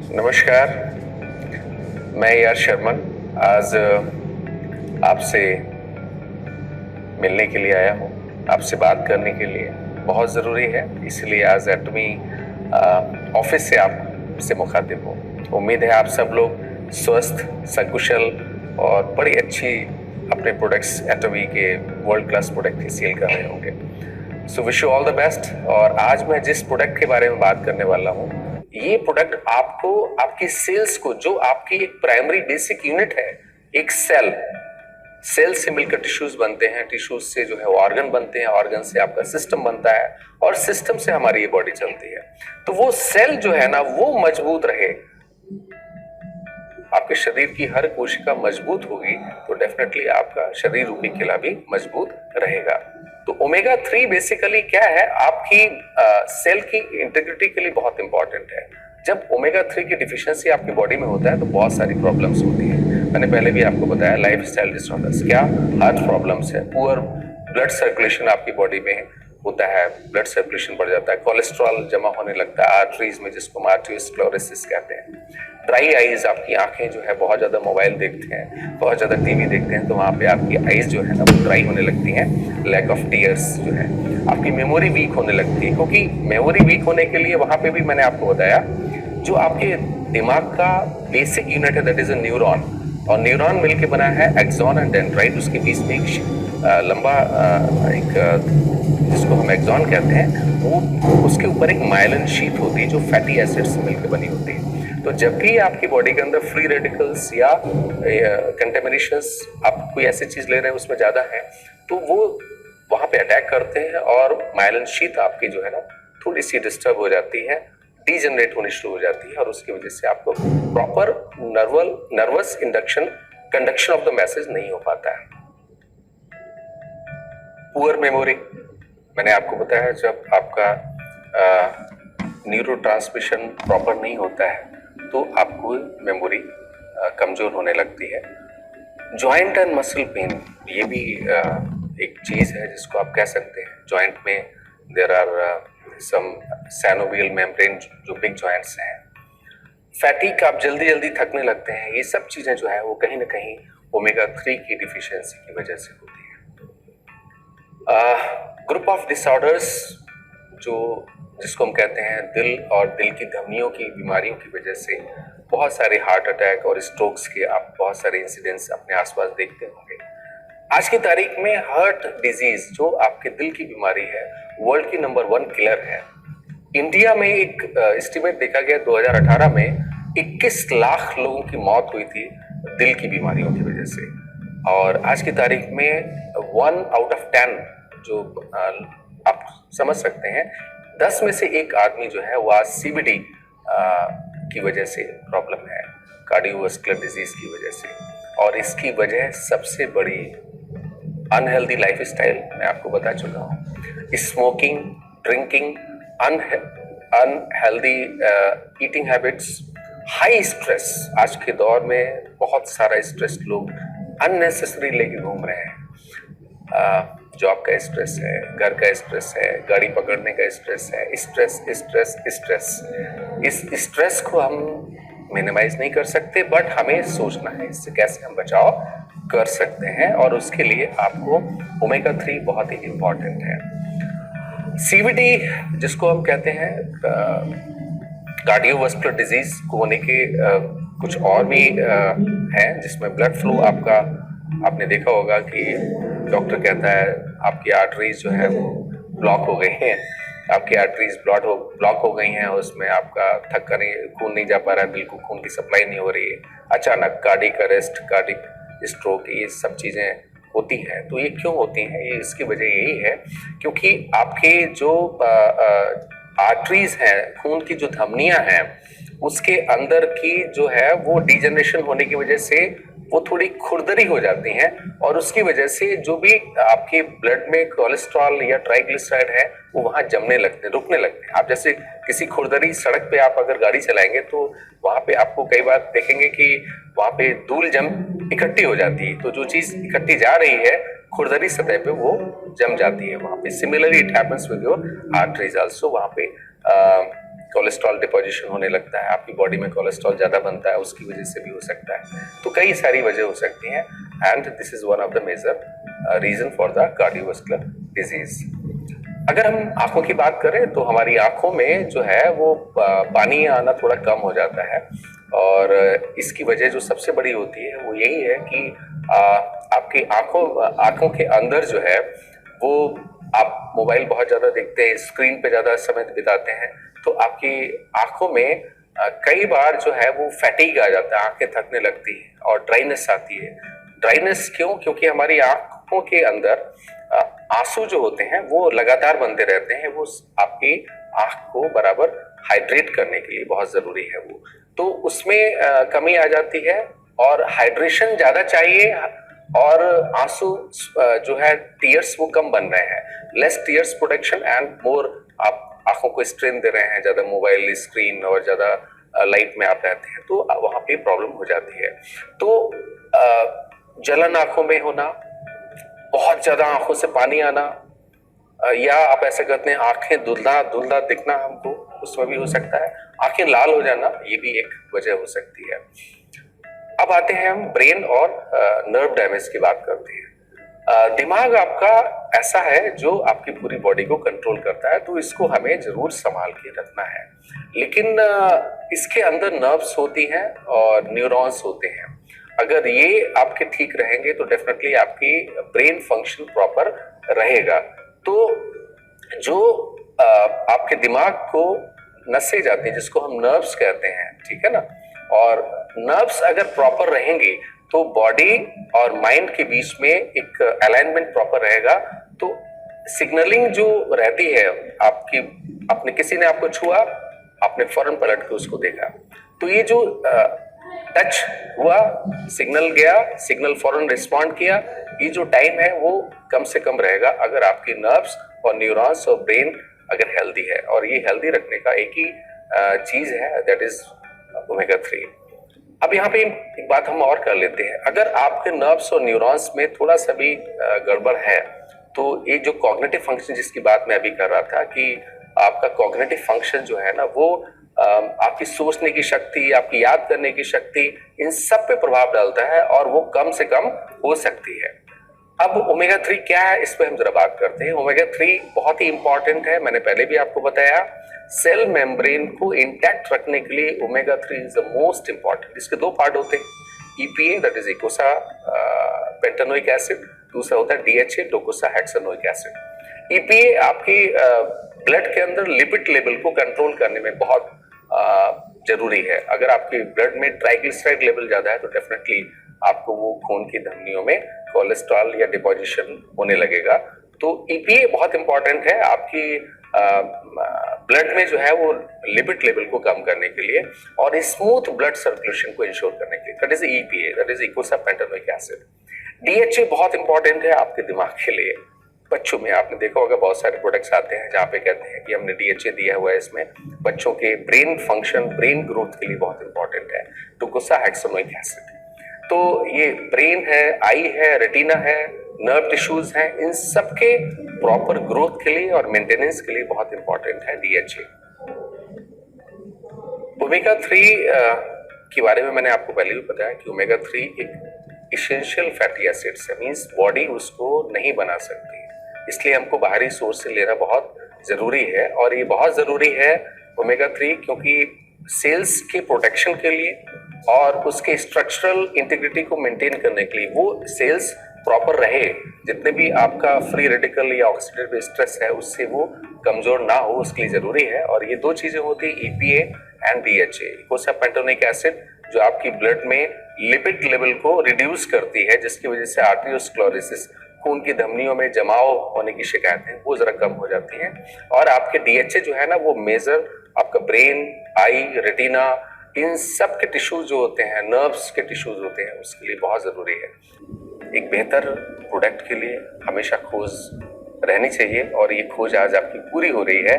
नमस्कार, मैं यार शर्मन आज आपसे मिलने के लिए आया हूँ, आपसे बात करने के लिए बहुत ज़रूरी है, इसलिए आज एटमी ऑफिस से आपसे मुखातिब हूँ। उम्मीद है आप सब लोग स्वस्थ, सकुशल और बड़ी अच्छी अपने प्रोडक्ट्स एटमी के वर्ल्ड क्लास प्रोडक्ट की सेल कर रहे होंगे। So wish you all the best. और आज मैं जिस प्रोडक्ट के बारे में बात करने वाला हूँ, ये प्रोडक्ट आपको आपकी सेल्स को, जो आपकी एक प्राइमरी बेसिक यूनिट है, एक सेल से मिलकर टिश्यूज बनते हैं, टिश्यूज से जो है वो ऑर्गन बनते हैं, ऑर्गन से आपका सिस्टम बनता है और सिस्टम से हमारी ये बॉडी चलती है। तो वो सेल जो है ना, वो मजबूत रहे, आपके शरीर की हर कोशिका मजबूत होगी तो डेफिनेटली आपका शरीर रूपी किला भी मजबूत रहेगा। तो ओमेगा 3 बेसिकली क्या है, आपकी सेल की इंटीग्रिटी के लिए बहुत इंपॉर्टेंट है। जब ओमेगा 3 की डिफिशियंसी आपकी बॉडी में होता है तो बहुत सारी प्रॉब्लम्स होती है। मैंने पहले भी आपको बताया, लाइफ स्टाइल डिसऑर्डर्स, क्या हार्ट प्रॉब्लम्स है, पुअर ब्लड सर्कुलेशन आपकी बॉडी में होता है, ब्लड सर्कुलेशन बढ़ जाता है, कोलेस्ट्रॉल जमा होने लगता है आर्टरीज में, जिसको आर्टरियोस्क्लेरोसिस कहते हैं। ड्राई आईज, आपकी आंखें जो है बहुत ज्यादा मोबाइल देखते हैं, बहुत ज्यादा टीवी देखते हैं, तो वहां पे आपकी आईज जो है ना वो ड्राई होने लगती हैं। लैक ऑफ टीयर्स जो है, आपकी मेमोरी वीक होने लगती है, क्योंकि मेमोरी वीक होने के लिए वहां पे भी मैंने आपको बताया, जो आपके दिमाग का बेसिक यूनिट है दैट इज अ न्यूरॉन, और न्यूरॉन मिलके बना है एक्सॉन एंड डेंड्राइट। उसके बीच में एक लंबा जिसको हम एक्सॉन कहते हैं, वो उसके ऊपर एक माइलिन शीट होती है जो फैटी एसिड से मिलकर बनी होती है। तो जब भी आपकी बॉडी के अंदर फ्री रेडिकल्स या कंटेमिनेशंस, आप कोई ऐसी चीज ले रहे हैं उसमें ज्यादा है, तो वो वहां पे अटैक करते हैं और माइलिन शीट आपकी जो है ना थोड़ी सी डिस्टर्ब हो जाती है, डीजनरेट होनी शुरू हो जाती है, और उसकी वजह से आपको proper nervous conduction of the message नहीं हो पाता है। पुअर मेमोरी, मैंने आपको बताया, जब आपका न्यूरोट्रांसमिशन प्रॉपर नहीं होता है तो आपको मेमोरी कमजोर होने लगती है। जॉइंट एंड मसल पेन, ये भी एक चीज है जिसको आप कह सकते हैं। जॉइंट में there are some synovial membrane, जो बिग जॉइंट्स हैं। फैटिक, आप जल्दी जल्दी थकने लगते हैं, ये सब चीजें जो है वो कहीं ना कहीं ओमेगा 3 की डिफिशियंसी की वजह से होती है। ग्रुप ऑफ डिसऑर्डर्स, जिसको हम कहते हैं दिल और दिल की धमनियों की बीमारियों की वजह से बहुत सारे हार्ट अटैक और स्ट्रोक्स के आप बहुत सारे इंसिडेंट्स अपने आसपास देखते होंगे। आज की तारीख में हार्ट डिजीज, जो आपके दिल की बीमारी है, वर्ल्ड की नंबर 1 किलर है। इंडिया में एक एस्टिमेट देखा गया 2018 में 21 लाख लोगों की मौत हुई थी दिल की बीमारियों की वजह से। और आज की तारीख में 1 आउट ऑफ 10, जो आप समझ सकते हैं, 10 में से एक आदमी जो है वो आज सीबीडी की वजह से प्रॉब्लम है, कार्डियोवास्कुलर डिजीज की वजह से। और इसकी वजह सबसे बड़ी अनहेल्दी लाइफस्टाइल, मैं आपको बता चुका हूँ, smoking, drinking, unhealthy eating habits, high stress. आज के दौर में बहुत सारा स्ट्रेस लोग अननेसेसरी लेके घूम रहे हैं। जॉब का स्ट्रेस है, घर का स्ट्रेस है, गाड़ी पकड़ने का स्ट्रेस है, स्ट्रेस स्ट्रेस स्ट्रेस। इस स्ट्रेस को हम मिनिमाइज नहीं कर सकते, बट हमें सोचना है इससे कैसे हम बचाव कर सकते हैं, और उसके लिए आपको ओमेगा 3 बहुत ही इंपॉर्टेंट है। सीवीडी, जिसको हम कहते हैं कार्डियोवास्कुलर डिजीज को होने के कुछ और भी हैं, जिसमें ब्लड फ्लो आपका, आपने देखा होगा कि डॉक्टर कहता है आपकी आर्टरीज जो है वो ब्लॉक हो गई हैं, आपकी आर्टरीज ब्लॉक हो गई हैं, उसमें आपका थक्का नहीं, खून नहीं जा पा रहा है, दिल को खून की सप्लाई नहीं हो रही है, अचानक कार्डिक अरेस्ट, कार्डिक स्ट्रोक, ये सब चीज़ें होती हैं। तो ये क्यों होती हैं? ये इसकी वजह यही है क्योंकि आपके जो आर्टरीज हैं, खून की जो धमनियां हैं, उसके अंदर की जो है वो डिजनरेशन होने की वजह से वो थोड़ी खुरदरी हो जाती हैं, और उसकी वजह से जो भी आपके ब्लड में कोलेस्ट्रॉल या ट्राइग्लिसराइड है वो वहां जमने लगते हैं, रुकने लगते हैं। आप जैसे किसी खुरदरी सड़क पे आप अगर गाड़ी चलाएंगे तो वहां पे आपको कई बार देखेंगे कि वहां पे धूल जम इकट्ठी हो जाती है, तो जो चीज इकट्ठी जा रही है खुरदरी सतह पे वो जम जाती है वहां पे। Similarly it happens with your arteries also, वहां पे कोलेस्ट्रॉल डिपोजिशन होने लगता है, आपकी बॉडी में कोलेस्ट्रॉल ज़्यादा बनता है, उसकी वजह से भी हो सकता है। तो कई सारी वजह हो सकती हैं and this is one of the major reason for the cardiovascular disease. अगर हम आंखों की बात करें तो हमारी आंखों में जो है वो पानी आना थोड़ा कम हो जाता है और इसकी वजह जो सबसे बड़ी होती है वो यही है कि आपकी आंखों के अंदर जो है वो आप मोबाइल बहुत ज्यादा देखते हैं, स्क्रीन पे ज्यादा समय बिताते हैं, तो आपकी आंखों में कई बार जो है वो फैटीग आ जाता है, आंखें थकने लगती है और ड्राइनेस आती है। ड्राइनेस क्यों? क्योंकि हमारी आंखों के अंदर आंसू जो होते हैं वो लगातार बनते रहते हैं, वो आपकी आंख को बराबर हाइड्रेट करने के लिए बहुत जरूरी है वो, तो उसमें कमी आ जाती है और हाइड्रेशन ज्यादा चाहिए और आंसू जो है टीयर्स वो कम बन रहे हैं, less tears production and more आप आंखों को स्ट्रेन दे रहे हैं, ज्यादा मोबाइल स्क्रीन और ज्यादा लाइट में आप रहते हैं, तो वहां पे प्रॉब्लम हो जाती है। तो जलन आंखों में होना, बहुत ज्यादा आंखों से पानी आना, या आप ऐसा करते हैं आंखें धुंधला धुंधला दिखना, हमको उसमें भी हो सकता है। आंखें लाल हो जाना, ये भी एक वजह हो सकती है। अब आते हैं हम ब्रेन और नर्व डैमेज की बात करते हैं। दिमाग आपका ऐसा है जो आपकी पूरी बॉडी को कंट्रोल करता है, तो इसको हमें जरूर संभाल के रखना है, लेकिन इसके अंदर नर्व्स होती हैं और न्यूरॉन्स होते हैं। अगर ये आपके ठीक रहेंगे तो डेफिनेटली आपकी ब्रेन फंक्शन प्रॉपर रहेगा। तो जो आपके दिमाग को नसें जाती हैं जिसको हम नर्व्स कहते हैं, ठीक है ना, और नर्व्स अगर प्रॉपर रहेंगे तो बॉडी और माइंड के बीच में एक अलाइनमेंट प्रॉपर रहेगा, तो सिग्नलिंग जो रहती है आपकी, आपने किसी ने आपको छुआ, आपने फौरन पलट के उसको देखा, तो ये जो टच हुआ, सिग्नल गया, सिग्नल फौरन रिस्पॉन्ड किया, ये जो टाइम है वो कम से कम रहेगा अगर आपकी नर्व्स और न्यूरॉन्स और ब्रेन अगर हेल्दी है। और ये हेल्दी रखने का एक ही चीज है, दैट इज ओमेगा 3। अब यहाँ पे एक बात हम और कर लेते हैं, अगर आपके नर्व्स और न्यूरॉन्स में थोड़ा सा भी गड़बड़ है तो ये जो कॉग्निटिव फंक्शन जिसकी बात मैं अभी कर रहा था कि आपका कॉग्निटिव फंक्शन जो है ना वो आपकी सोचने की शक्ति, आपकी याद करने की शक्ति, इन सब पे प्रभाव डालता है और वो कम से कम हो सकती है। अब ओमेगा 3 क्या है, इस पे हम जरा बात करते हैं। ओमेगा 3 बहुत ही इंपॉर्टेंट है, मैंने पहले भी आपको बताया। सेल मेम्ब्रेन को इंटैक्ट रखने के लिए omega 3 is the most important. इसके दो पार्ट होते हैं, EPA that is eicosapentaenoic acid, दूसरा होता है डीएचए डोकोसा हेक्सानोइक एसिड। ईपीए आपकी ब्लड के अंदर लिपिड लेवल को कंट्रोल करने में बहुत जरूरी है। अगर आपकी ब्लड में ट्राइग्लिसराइड लेवल ज्यादा है तो डेफिनेटली आपको वो खून की धमनियों में कोलेस्ट्रॉल या डिपोजिशन होने लगेगा। तो ईपीए बहुत इंपॉर्टेंट है आपकी ब्लड में जो है वो लिपिड लेवल को कम करने के लिए और स्मूथ ब्लड सर्कुलेशन को इंश्योर करने के लिए, that is EPA, that is eicosapentaenoic acid. DHA बहुत इंपॉर्टेंट है आपके दिमाग के लिए। बच्चों में आपने देखा होगा बहुत सारे प्रोडक्ट्स आते हैं जहाँ पे कहते हैं कि हमने डीएचए दिया हुआ है, इसमें बच्चों के ब्रेन फंक्शन, ब्रेन ग्रोथ के लिए बहुत इंपॉर्टेंट है, डोकोसा हेक्सानोइक एसिड। तो ये ब्रेन है, आई है, रेटिना है, नर्व टिश्यूज हैं, इन सब के प्रॉपर ग्रोथ के लिए और मेंटेनेंस के लिए बहुत इंपॉर्टेंट है डीएचए। ओमेगा 3 के बारे में मैंने आपको पहले भी बताया कि ओमेगा 3 एक इसेंशियल फैटी एसिड्स है, मींस बॉडी उसको नहीं बना सकती, इसलिए हमको बाहरी सोर्स से लेना बहुत जरूरी है। और ये बहुत जरूरी है ओमेगा 3 क्योंकि सेल्स के प्रोटेक्शन के लिए और उसके स्ट्रक्चरल इंटीग्रिटी को मेंटेन करने के लिए, वो सेल्स प्रॉपर रहे, जितने भी आपका फ्री रेडिकल या ऑक्सीडेटिव स्ट्रेस है उससे वो कमजोर ना हो, उसके लिए जरूरी है। और ये दो चीजें होती है, EPA and DHA. इकोसा pentanoic acid जो आपकी ब्लड में लिपिड लेवल को रिड्यूस करती है, जिसकी वजह से आर्टेरियोस्क्लेरोसिस, खून की धमनियों में जमाव होने की शिकायतें वो जरा कम हो जाती हैं। और आपके डीएचए जो है ना वो मेजर आपका ब्रेन, आई, रेटिना, इन सब के टिश्यूज जो होते हैं, नर्व्स के टिश्यूज होते हैं, उसके लिए बहुत जरूरी है। एक बेहतर प्रोडक्ट के लिए हमेशा खोज रहनी चाहिए और ये खोज आज आपकी पूरी हो रही है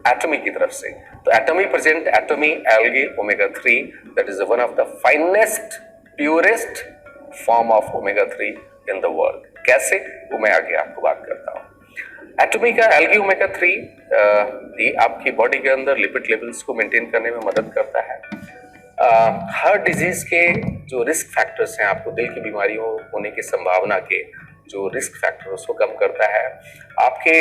एटमी की तरफ से। तो Atomy present Atomy algae omega 3 that is one of the finest purest form of omega 3 in the world. कैसे, वो मैं आगे आपको बात करता हूँ। एटमी का एल्गी ओमेगा 3 ये आपकी बॉडी के अंदर लिपिड लेवल्स को मेंटेन करने में मदद करता है। हर डिजीज के जो रिस्क फैक्टर्स हैं, आपको दिल की बीमारियों होने की संभावना के जो रिस्क फैक्टर उसको कम करता है। आपके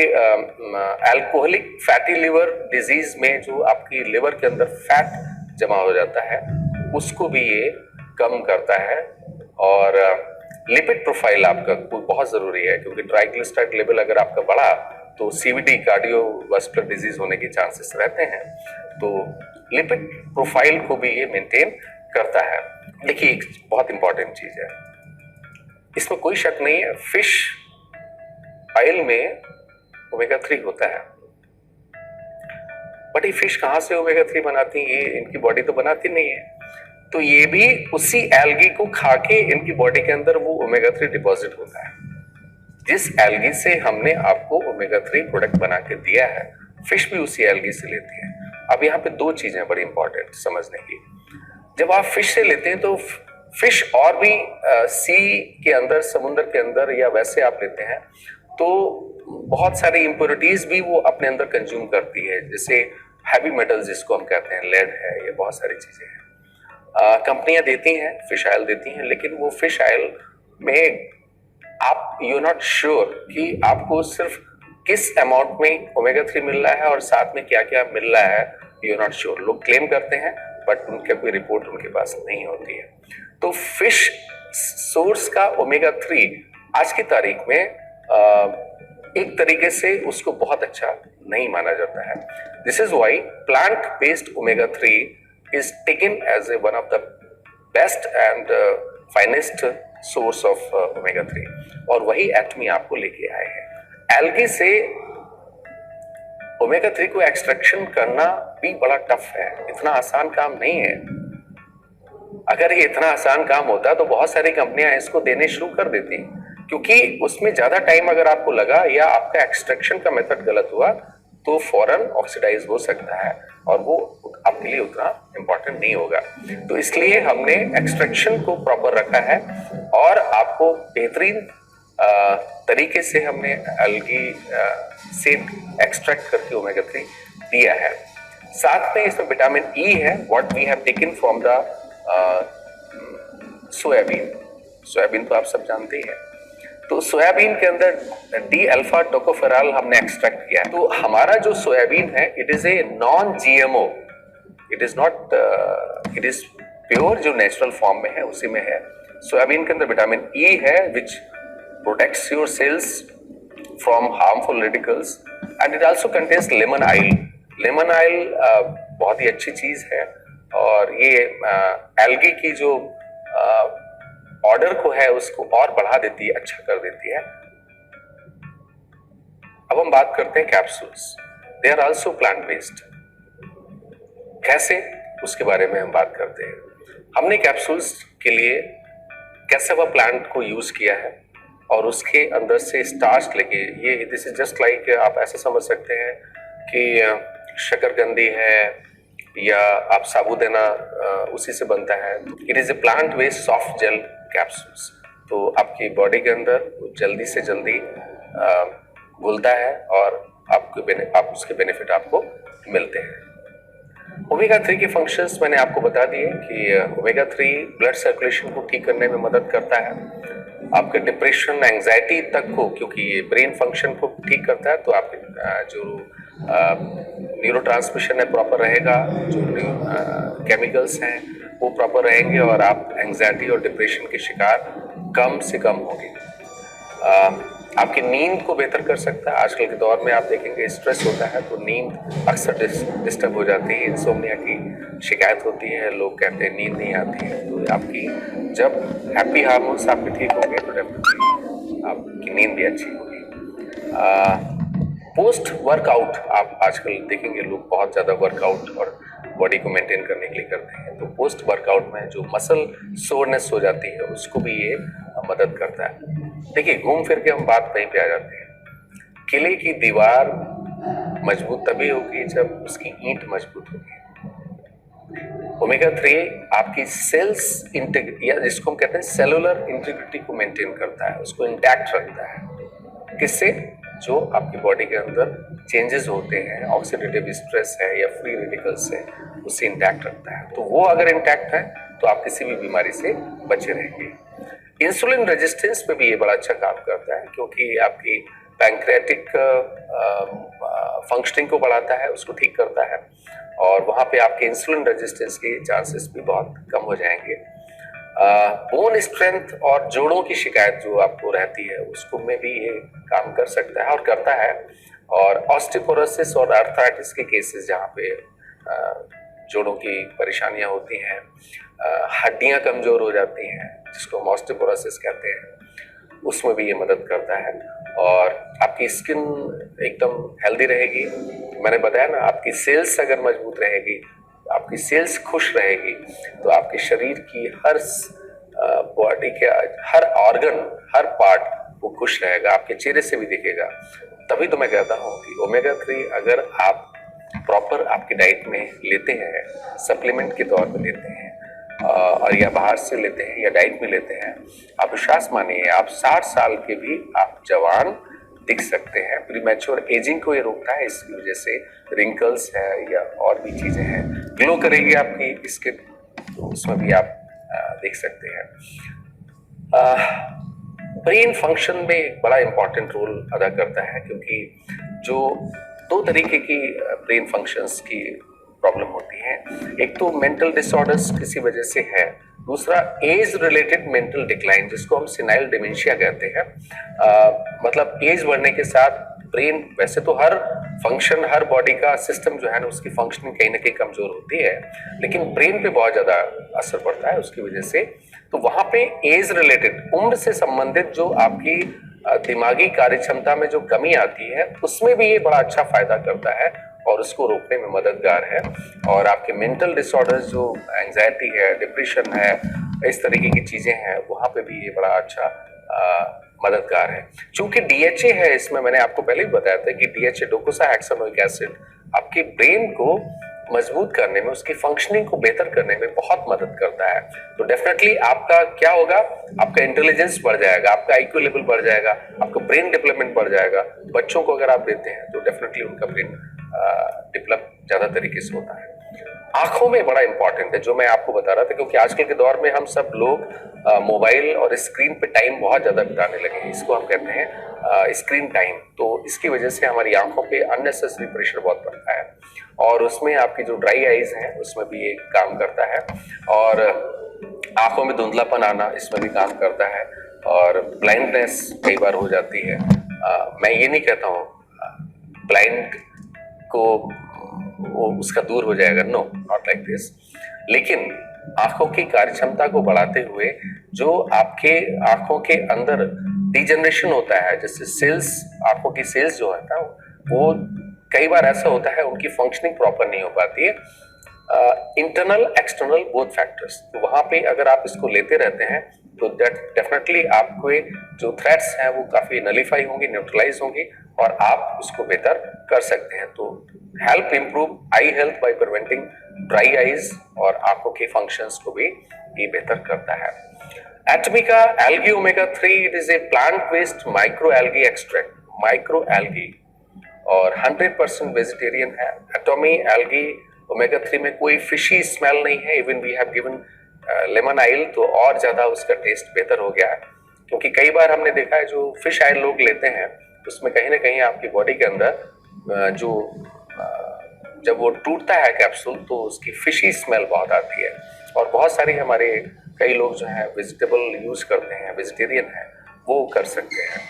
अल्कोहलिक फैटी लिवर डिजीज में जो आपकी लिवर के अंदर फैट जमा हो जाता है उसको भी ये कम करता है। और लिपिड प्रोफाइल आपका बहुत जरूरी है, क्योंकि ट्राइग्लिसराइड लेवल अगर आपका बढ़ा तो सीवीडी कार्डियोवास्कुलर डिजीज होने के चांसेस रहते हैं। तो लिपिड प्रोफाइल को भी ये मेंटेन करता है। देखिए, एक बहुत इंपॉर्टेंट चीज है, इसमें कोई शक नहीं है, फिश ऑयल में ओमेगा 3 होता है। बट ये फिश कहां से ओमेगा 3 बनाती है? ये इनकी बॉडी तो बनाती नहीं है, तो ये भी उसी एल्गी को खा के इनकी बॉडी के अंदर वो ओमेगा 3 डिपॉजिट होता है। जिस एल्गी से हमने आपको ओमेगा 3 प्रोडक्ट बना के दिया है, फिश भी उसी एल्गी से लेती है। अब यहाँ पे दो चीजें बड़ी इंपॉर्टेंट समझने की। जब आप फिश से लेते हैं तो फिश और भी सी के अंदर, समुद्र के अंदर या वैसे आप लेते हैं तो बहुत सारी इम्प्योरिटीज भी वो अपने अंदर कंज्यूम करती है, जैसे हैवी मेटल्स जिसको हम कहते हैं, लेड है, ये बहुत सारी चीजें हैं। कंपनियां देती हैं, फिश ऑयल देती हैं, लेकिन वो फिश ऑयल में आप यू नॉट श्योर कि आपको सिर्फ किस अमाउंट में ओमेगा 3 मिल रहा है और साथ में क्या क्या मिल रहा है, यू नॉट श्योर। लोग क्लेम करते हैं बट उनके कोई रिपोर्ट उनके पास नहीं होती है। तो फिश सोर्स का ओमेगा 3 आज की तारीख में एक तरीके से उसको बहुत अच्छा नहीं माना जाता है। This is why plant based omega 3 is taken as a one of the best and finest source of omega 3, और वही एटमी आपको लेके आए हैं। एल्गी से ओमेगा 3 को एक्सट्रैक्शन करना भी बड़ा टफ है, इतना आसान काम नहीं है। अगर ये इतना आसान काम होता तो बहुत सारी कंपनियां इसको देने शुरू कर देती, क्योंकि उसमें ज्यादा टाइम अगर आपको लगा या आपका एक्सट्रैक्शन का मेथड गलत हुआ तो फौरन ऑक्सीडाइज हो सकता है और वो आपके लिए उतना इंपॉर्टेंट नहीं होगा। तो इसलिए हमने एक्सट्रैक्शन को प्रॉपर रखा है और आपको बेहतरीन तरीके से हमने एल्गी से एक्सट्रैक्ट करके ओमेगा 3 दिया है। साथ में इसमें विटामिन ई है, what we have taken from the soybean. Soybean तो आप सब जानते ही हैं। तो सोयाबीन के अंदर डी अल्फा टोकोफेरॉल हमने एक्सट्रैक्ट किया है। तो हमारा जो सोयाबीन है, it is a non GMO, it is not, it is pure, जो नेचुरल फॉर्म में है उसी में है। सोयाबीन के अंदर विटामिन ई है which protects your cells from harmful radicals, and it also contains lemon oil. Lemon oil बहुत ही अच्छी चीज है और ये एल्गी की जो ऑर्डर को है उसको और बढ़ा देती है, अच्छा कर देती है। अब हम बात करते हैं capsules. They are also plant based. कैसे, उसके बारे में हम बात करते हैं। हमने कैप्सूल्स के लिए कैसेवा प्लांट को यूज किया है और उसके अंदर से स्टार्च लेके, ये दिस इज जस्ट लाइक, आप ऐसा समझ सकते हैं कि शकरकंदी है या आप साबूदाना उसी से बनता है। It is a plant based soft gel capsules. तो आपकी बॉडी के अंदर जल्दी से जल्दी घुलता है और आप उसके बेनिफिट आपको मिलते हैं। ओमेगा 3 के फंक्शंस मैंने आपको बता दिए कि ओमेगा 3 ब्लड सर्कुलेशन को ठीक करने में मदद करता है, आपके डिप्रेशन, एंजाइटी तक को, क्योंकि ये ब्रेन फंक्शन को ठीक करता है, तो आपके जो न्यूरोट्रांसमिशन है प्रॉपर रहेगा, जो केमिकल्स हैं वो प्रॉपर रहेंगे और आप एंजाइटी और डिप्रेशन के शिकार कम से कम होंगे। आपकी नींद को बेहतर कर सकता है। आजकल के दौर में आप देखेंगे स्ट्रेस होता है तो नींद अक्सर डिस्टर्ब हो जाती है, इंसोम्निया की शिकायत होती है, लोग कहते हैं नींद नहीं आती है। तो आपकी जब हैप्पी हार्मोन्स आपके ठीक होंगे तो डेफिनेटली आपकी नींद भी अच्छी होगी। पोस्ट वर्कआउट, आप आजकल देखेंगे लोग बहुत ज़्यादा वर्कआउट और बॉडी को मेंटेन करने के लिए करते हैं, तो पोस्ट वर्कआउट में जो मसल सोरनेस हो जाती है उसको भी ये मदद करता है। देखिए, घूम फिर के हम बात वहीं पे आ जाते हैं। किले की दीवार मजबूत तभी होगी जब उसकी ईंट मजबूत होगी। ओमेगा 3 आपकी सेल्स इंटीग्रिटी, या जिसको हम कहते हैं सेलुलर इंटीग्रिटी को मेंटेन करता है, उसको इंटैक्ट रखता है। किससे? जो आपकी बॉडी के अंदर चेंजेस होते हैं, ऑक्सीडेटिव स्ट्रेस है या फ्री रेडिकल्स है, उससे इंटैक्ट रखता है। तो वो अगर इंटैक्ट है तो आप किसी भी बीमारी से बचे रहेंगे। इंसुलिन रेजिस्टेंस पे भी ये बड़ा अच्छा काम करता है, क्योंकि आपकी पैंक्रियाटिक फंक्शनिंग को बढ़ाता है, उसको ठीक करता है, और वहाँ पे आपके इंसुलिन रेजिस्टेंस के चांसेस भी बहुत कम हो जाएंगे। बोन स्ट्रेंथ और जोड़ों की शिकायत जो आपको रहती है उसको में भी ये काम कर सकता है और करता है। और ऑस्टियोपोरोसिस और आर्थराइटिस के केसेस जहाँ पे जोड़ों की परेशानियां होती हैं, हड्डियां कमजोर हो जाती हैं, जिसको हम ऑस्टियोपोरोसिस कहते हैं, उसमें भी ये मदद करता है। और आपकी स्किन एकदम हेल्दी रहेगी। मैंने बताया ना, आपकी सेल्स अगर मजबूत रहेगी, आपकी सेल्स खुश रहेगी, तो आपके शरीर की हर बॉडी के हर ऑर्गन, हर पार्ट वो खुश रहेगा, आपके चेहरे से भी दिखेगा। तभी तो मैं कहता हूँ कि ओमेगा 3 अगर आप प्रॉपर आपकी डाइट में लेते हैं, सप्लीमेंट के तौर पे लेते हैं, और या बाहर से लेते हैं या डाइट में लेते हैं, आप विश्वास मानिए आप 60 साल के भी आप जवान दिख सकते हैं। प्रीमैच्योर एजिंग को ये रोकता है, इसकी वजह से रिंकल्स है या और भी चीजें हैं, ग्लो करेगी आपकी स्किन, तो उसमें भी आप देख सकते हैं। ब्रेन फंक्शन में एक बड़ा इंपॉर्टेंट रोल अदा करता है, क्योंकि जो दो तरीके की ब्रेन फंक्शंस की प्रॉब्लम होती है, एक तो मेंटल डिसऑर्डर्स किसी वजह से है, दूसरा एज रिलेटेड मेंटल डिक्लाइन, जिसको हम सिनाइल डिमेंशिया कहते हैं। मतलब एज बढ़ने के साथ ब्रेन, वैसे तो हर फंक्शन, हर बॉडी का सिस्टम जो है ना, उसकी फंक्शनिंग कहीं ना कहीं कमजोर होती है, लेकिन ब्रेन पे बहुत ज्यादा असर पड़ता है उसकी वजह से। तो वहां पे एज रिलेटेड, उम्र से संबंधित जो आपकी दिमागी कार्य क्षमता में जो कमी आती है, उसमें भी ये बड़ा अच्छा फायदा करता है और उसको रोकने में मददगार है। और आपके मेंटल डिसऑर्डर्स जो एंजाइटी है, डिप्रेशन है, इस तरीके की चीजें हैं, वहां पे भी ये बड़ा अच्छा मददगार है। चूंकि डीएचए है इसमें, मैंने आपको पहले ही बताया था कि डीएचए, डोकोसाहेक्सानोइक एसिड, आपके ब्रेन को मजबूत करने में, उसकी फंक्शनिंग को बेहतर करने में बहुत मदद करता है। तो डेफिनेटली आपका क्या होगा, आपका इंटेलिजेंस बढ़ जाएगा, आपका आईक्यू लेवल बढ़ जाएगा, आपका ब्रेन डेवलपमेंट बढ़ जाएगा। बच्चों को अगर आप देते हैं तो डेफिनेटली उनका ब्रेन डेवलप ज्यादा तरीके से होता है। आंखों में बड़ा इंपॉर्टेंट है, जो मैं आपको बता रहा था, क्योंकि आजकल के दौर में हम सब लोग मोबाइल और स्क्रीन पे टाइम बहुत ज्यादा बिताने लगे हैं, इसको हम कहते हैं स्क्रीन टाइम। तो इसकी वजह से हमारी आंखों पे अननेसेसरी प्रेशर बहुत पड़ता है, और उसमें आपकी जो ड्राई आईज हैं उसमें भी ये काम करता है, और आंखों में धुंधलापन आना इसमें भी काम करता है, और ब्लाइंडनेस कई बार हो जाती है। मैं ये नहीं कहता हूँ ब्लाइंड को वो उसका दूर हो जाएगा, नो, नॉट लाइक दिस, लेकिन आंखों की कार्यक्षमता को बढ़ाते हुए जो आपके आंखों के अंदर डिजेनरेशन होता है, जैसे सेल्स, आंखों की सेल्स जो है ना, वो कई बार ऐसा होता है उनकी फंक्शनिंग प्रॉपर नहीं हो पाती है, इंटरनल एक्सटर्नल बोथ फैक्टर्स। तो वहां पे अगर आप इसको लेते रहते हैं तो डेफिनेटली आपको जो थ्रेट्स हैं वो काफी नलीफाई होंगी, न्यूट्रलाइज होंगी, और आप उसको बेहतर कर सकते हैं। तो help improve I health by preventing dry eyes, और आंखों के फंक्शंस को भी ये बेहतर करता है। एटमिका algae omega 3, it is a plant based micro algae extract, micro algae, और 100% वेजिटेरियन है। एटॉमी एल्गी ओमेगा 3 में कोई फिशी स्मेल नहीं है, even we have given lemon oil, तो और ज्यादा उसका टेस्ट बेहतर हो गया है। क्योंकि कई बार हमने देखा है जो फिश ऑयल लोग लेते हैं उसमें कहीं ना कहीं आपकी बॉडी के अंदर जो जब वो टूटता है कैप्सूल, तो उसकी फिशी स्मेल बहुत आती है। और बहुत सारी हमारे कई लोग जो है वेजिटेबल यूज करते हैं, वेजिटेरियन है, वो कर सकते हैं।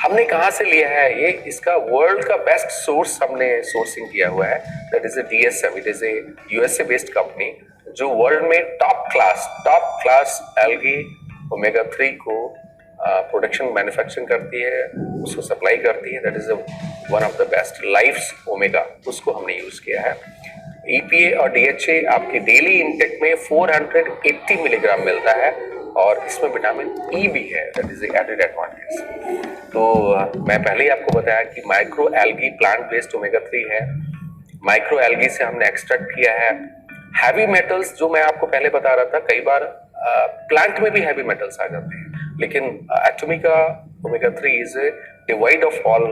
हमने कहाँ से लिया है ये, इसका वर्ल्ड का बेस्ट सोर्स हमने सोर्सिंग किया हुआ है, that is a DSM, it is A USA based company जो वर्ल्ड में टॉप क्लास एल्गी ओमेगा 3 को प्रोडक्शन मैन्युफैक्चरिंग करती है, उसको सप्लाई करती है। That is one of the best Life's Omega, उसको हमने यूज किया है। EPA और DHA आपके डेली इंटेक में 480 मिलीग्राम मिलता है, और इसमें विटामिन E भी है, दैट इज एडेड एडवांटेज। तो मैं पहले ही आपको बताया कि micro algae plant based omega 3 है। माइक्रो एल्गी से हमने एक्सट्रैक्ट किया है हैवी मेटल्स, जो मैं आपको पहले बता रहा था, कई बार प्लांट में भी हैवी मेटल्स आ जाते हैं, लेकिन एटॉमिका omega 3 is devoid of all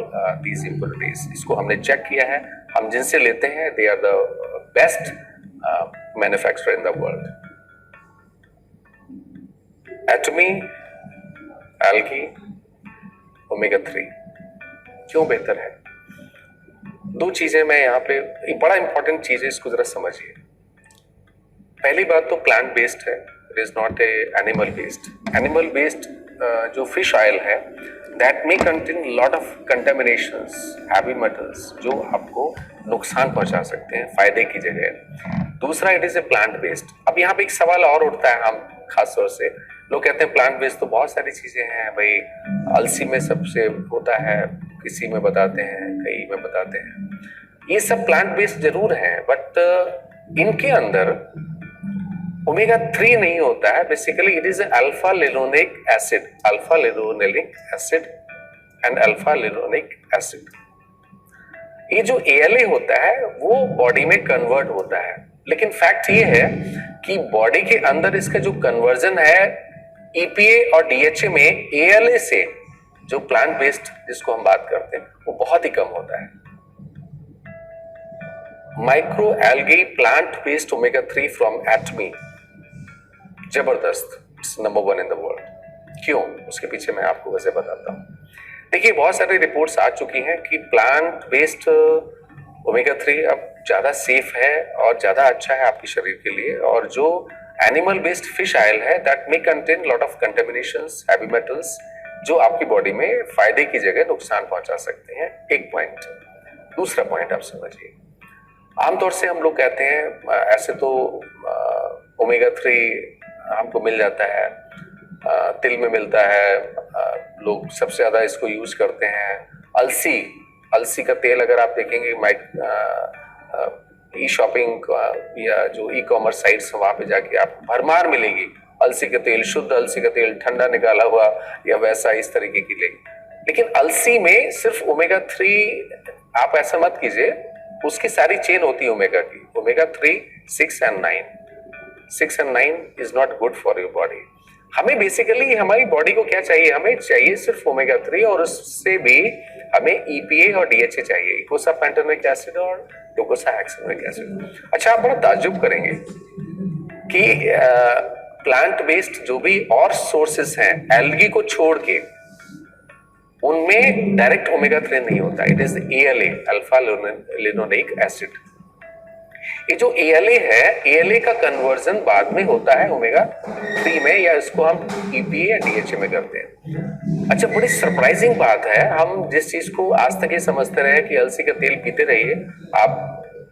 these impurities. इसको हमने चेक किया है, हम जिनसे लेते हैं they are the best manufacturer in the world. Atomy, algae, omega 3 क्यों बेहतर है? दो चीजें मैं यहाँ पे, एक बड़ा इंपॉर्टेंट चीज है, इसको जरा समझिए। पहली बात तो प्लांट बेस्ड है, it is not a animal based. Animal based जो फिश ऑयल है that may contain lot of contaminations, heavy metals जो आपको नुकसान पहुंचा सकते हैं फायदे की जगह। दूसरा, it is a plant based. अब यहाँ पे एक सवाल और उठता है, हम खास तौर से लोग कहते हैं प्लांट बेस्ड तो बहुत सारी चीजें हैं भाई, अलसी में सबसे होता है, किसी में बताते हैं, कई में बताते हैं, ये सब प्लांट बेस्ड जरूर है, बट इनके अंदर ओमेगा 3 नहीं होता है। Basically it is alpha linolenic acid, alpha linolenic acid and alpha linolenic acid. ये जो ALA होता है वो बॉडी में कन्वर्ट होता है, लेकिन फैक्ट ये है कि बॉडी के अंदर इसका जो कन्वर्जन है EPA और DHA में ALA से, जो प्लांट बेस्ड जिसको हम बात करते हैं, वो बहुत ही कम होता है। Micro algae plant based omega 3 from Atomy, जबरदस्त, it's number 1 in the world. क्यों? उसके पीछे मैं आपको वैसे बताता हूं। देखिए, बहुत सारी रिपोर्ट्स आ चुकी हैं कि प्लांट बेस्ड ओमेगा 3 अब ज्यादा सेफ है और ज्यादा अच्छा है आपके शरीर के लिए, और जो एनिमल बेस्ड फिश ऑयल है that may contain lot of contaminations, heavy metals जो आपकी बॉडी में फायदे की जगह नुकसान पहुंचा सकते हैं। एक पॉइंट। दूसरा पॉइंट आप समझिए, आमतौर से हम लोग कहते हैं ऐसे तो ओमेगा 3 हमको मिल जाता है, तिल में मिलता है, लोग सबसे ज्यादा इसको यूज करते हैं। अलसी का तेल अगर आप देखेंगे ई शॉपिंग या जो ई कॉमर्स साइट्स वहां पे जाके आपको भरमार मिलेगी अलसी का तेल, शुद्ध अलसी का तेल, ठंडा निकाला हुआ या वैसा इस तरीके की लेकिन अलसी में सिर्फ ओमेगा 3 आप ऐसा मत कीजिए, उसकी सारी चेन होती है ओमेगा की, omega 3, 6 and 9। 6 and 9 is not good for your body. हमें बेसिकली हमारी बॉडी को क्या चाहिए? हमें चाहिए सिर्फ ओमेगा 3, और उससे भी हमें EPA और DHA चाहिए, इकोसापेंटेनोइक एसिड और डोकोसाहेक्सेनोइक एसिड। अच्छा, आप बड़ा ताज्जुब करेंगे कि प्लांट बेस्ड जो भी और सोर्सेस हैं एल्गी को छोड़ के, उनमें डायरेक्ट ओमेगा 3 नहीं होता। It is ALA, alpha linolenic acid. ये जो ALA है, ALA का कन्वर्जन बाद में होता है ओमेगा 3 में, या इसको हम EPA या DHA में करते हैं। अच्छा, बड़ी सरप्राइजिंग बात है, हम जिस चीज को आज तक ये समझते रहे कि अलसी का तेल पीते रहिए,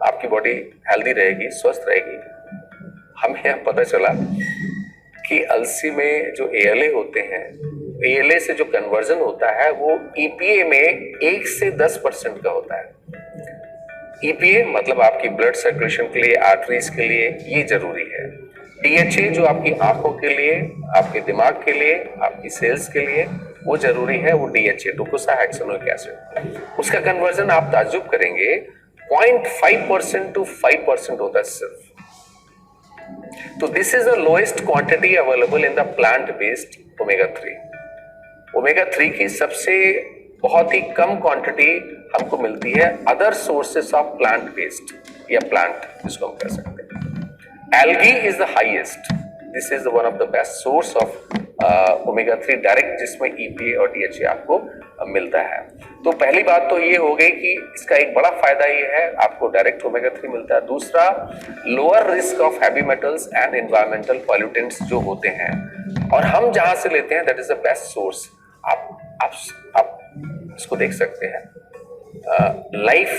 आपकी बॉडी हेल्दी रहेगी, स्वस्थ रहेगी, हमें यह पता चला कि अलसी में जो ALA होते हैं, ALA से जो कन्वर्जन होता है वो EPA में 1 से 10% का होता है। EPA मतलब आपकी ब्लड सर्कुलेशन के लिए, आर्टरीज के लिए ये जरूरी है। DHA जो आपकी आंखों के लिए, आपके दिमाग के लिए, आपकी सेल्स के लिए वो जरूरी है, वो DHA, डोकोसाहेक्सेनोइक एसिड। उसका कन्वर्जन आप ताज्जुब करेंगे 0.5% to 5% होता है सिर्फ। तो this is the lowest quantity available in the plant based omega 3। Omega 3 की सबसे बहुत ही कम क्वांटिटी हमको मिलती है other sources of plant based, या प्लांट जिसको हम कह सकते हैं। Algae is the highest, this is one of the best source of omega 3 direct, जिसमें EPA और DHA आपको मिलता है। तो पहली बात तो ये हो गई कि इसका एक बड़ा फायदा ये है, आपको डायरेक्ट ओमेगा 3 मिलता है। दूसरा, lower risk of heavy metals and environmental pollutants जो होते हैं, और हम जहां से लेते हैं that is the best source. आप इसको देख सकते हैं, लाइफ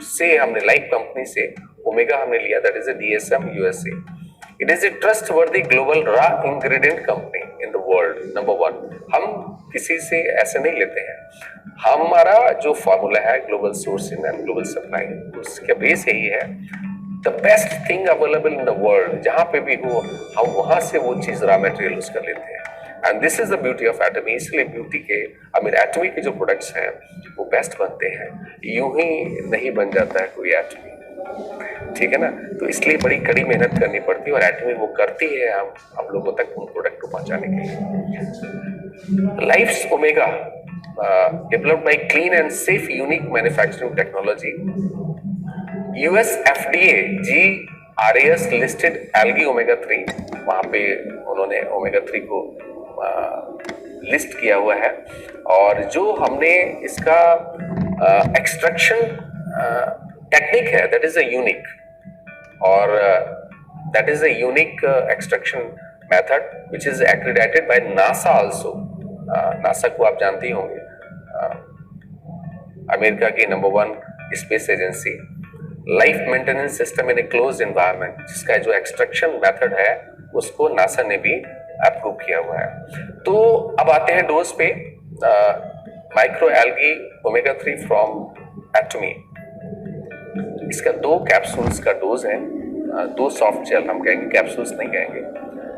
से हमने, लाइफ कंपनी से ओमेगा हमने लिया, that is DSM USA। It is A trustworthy global raw ingredient company in the world, number 1। हम किसी से ऐसे नहीं लेते हैं, हमारा जो फॉर्मूला है global sourcing and global supply, उसका बेस यही है, the best thing available in the world, जहां पे भी हो हम वहां से वो चीज रॉ मटेरियल उसका लेते हैं। And this is the beauty of Atomy. इसलिए ब्यूटी के, एटमी के जो प्रोडक्ट्स हैं वो बेस्ट बनते हैं, यूं ही नहीं बन जाता है कोई एटमी, ठीक है ना। तो इसलिए बड़ी कड़ी मेहनत करनी पड़ती है, और एटमी वो करती है हम लोगों तक उन प्रोडक्ट को पहुंचाने के लिए। Life's Omega developed by clean and safe unique manufacturing technology. US FDA GRAS listed algae omega 3, वहाँ पे उन्होंने ओमेगा 3 को लिस्ट किया हुआ है। और जो हमने इसका एक्सट्रैक्शन टेक्निक है, दैट इज अ यूनिक, और that is a unique extraction method which is accredited by NASA also. NASA को आप जानते ही होंगे, अमेरिका की number 1 space agency. Life maintenance system in A close environment, जिसका जो एक्सट्रैक्शन मेथड है उसको नासा ने भी अप्रूव किया हुआ है। तो अब आते हैं डोज पे। माइक्रो एल्गी ओमेगा 3 फ्रॉम एटमी, इसका 2 कैप्सूल्स का डोज है। 2 सॉफ्ट जेल हम कहेंगे, कैप्सूल्स नहीं कहेंगे,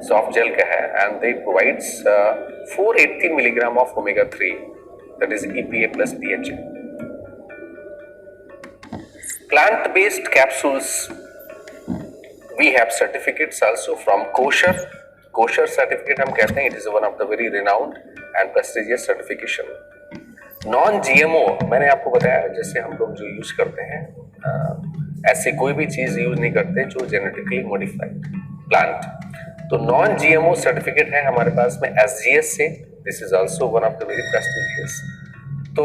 सॉफ्ट जेल का है। And they provides 480 milligram of omega 3, that is EPA plus DHA। Plant-based capsules, we have certificates also from kosher certificate हम कहते हैं, it is one of the very renowned and prestigious certification। Non-GMO मैंने आपको बताया, जैसे हम लोग जो यूज करते हैं, ऐसी कोई भी चीज यूज नहीं करते जो जेनेटिकली मॉडिफाइड प्लांट। तो non-GMO सर्टिफिकेट है हमारे पास में SGS से, this is also one of the very prestigious. तो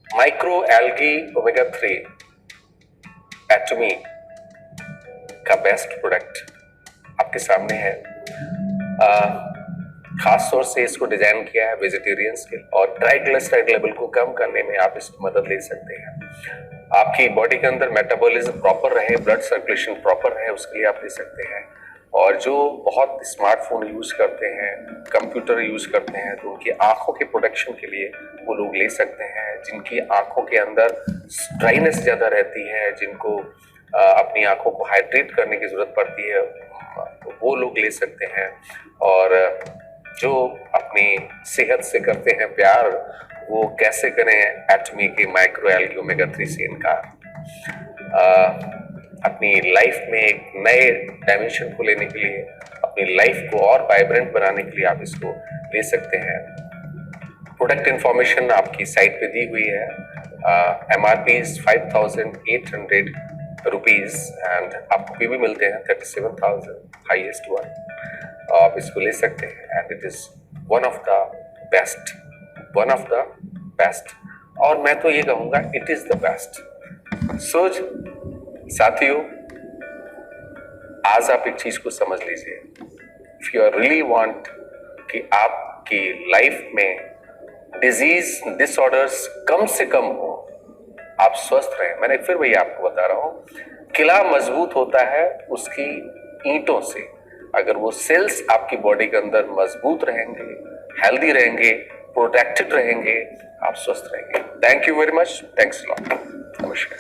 माइक्रो एल्गी ओमेगा 3 एटमी का बेस्ट प्रोडक्ट आपके सामने है। खास तौर से इसको डिजाइन किया है वेजिटेरियंस के, और ट्राइग्लिसराइड लेवल को कम करने में आप इसकी मदद ले सकते हैं। आपकी बॉडी के अंदर मेटाबॉलिज्म प्रॉपर रहे, ब्लड सर्कुलेशन प्रॉपर रहे, उसके लिए आप ले सकते हैं। और जो बहुत स्मार्टफोन यूज करते हैं, कंप्यूटर यूज करते हैं, तो उनकी आंखों के प्रोटेक्शन के लिए वो लोग ले सकते हैं। जिनकी आंखों के अंदर ड्राइनेस ज्यादा रहती है, जिनको अपनी आंखों को हाइड्रेट करने की जरूरत पड़ती है, तो वो लोग ले सकते हैं। और जो अपनी सेहत से करते हैं प्यार, वो कैसे करें, एटमी के माइक्रो एल्गी ओमेगा 3 से इनकार। अपनी लाइफ में एक नए डायमेंशन को लेने के लिए, अपनी लाइफ को और वाइब्रेंट बनाने के लिए आप इसको ले सकते हैं। प्रोडक्ट इंफॉर्मेशन आपकी साइट पे दी हुई है। MRP इज 5,800 रुपीज एंड आपको भी मिलते हैं 37,000, हाईएस्ट वन। आप इसको ले सकते हैं and it is one of the best, और मैं तो ये कहूँगा इट इज द बेस्ट। सो साथियों, आज आप एक चीज को समझ लीजिए, इफ यू रियली वांट कि आपकी लाइफ में डिजीज डिसऑर्डर्स कम से कम हो, आप स्वस्थ रहें। मैंने फिर वही आपको बता रहा हूं, किला मजबूत होता है उसकी ईंटों से। अगर वो सेल्स आपकी बॉडी के अंदर मजबूत रहेंगे, हेल्दी रहेंगे, प्रोटेक्टेड रहेंगे, आप स्वस्थ रहेंगे। Thank you very much, thanks a lot, नमस्कार।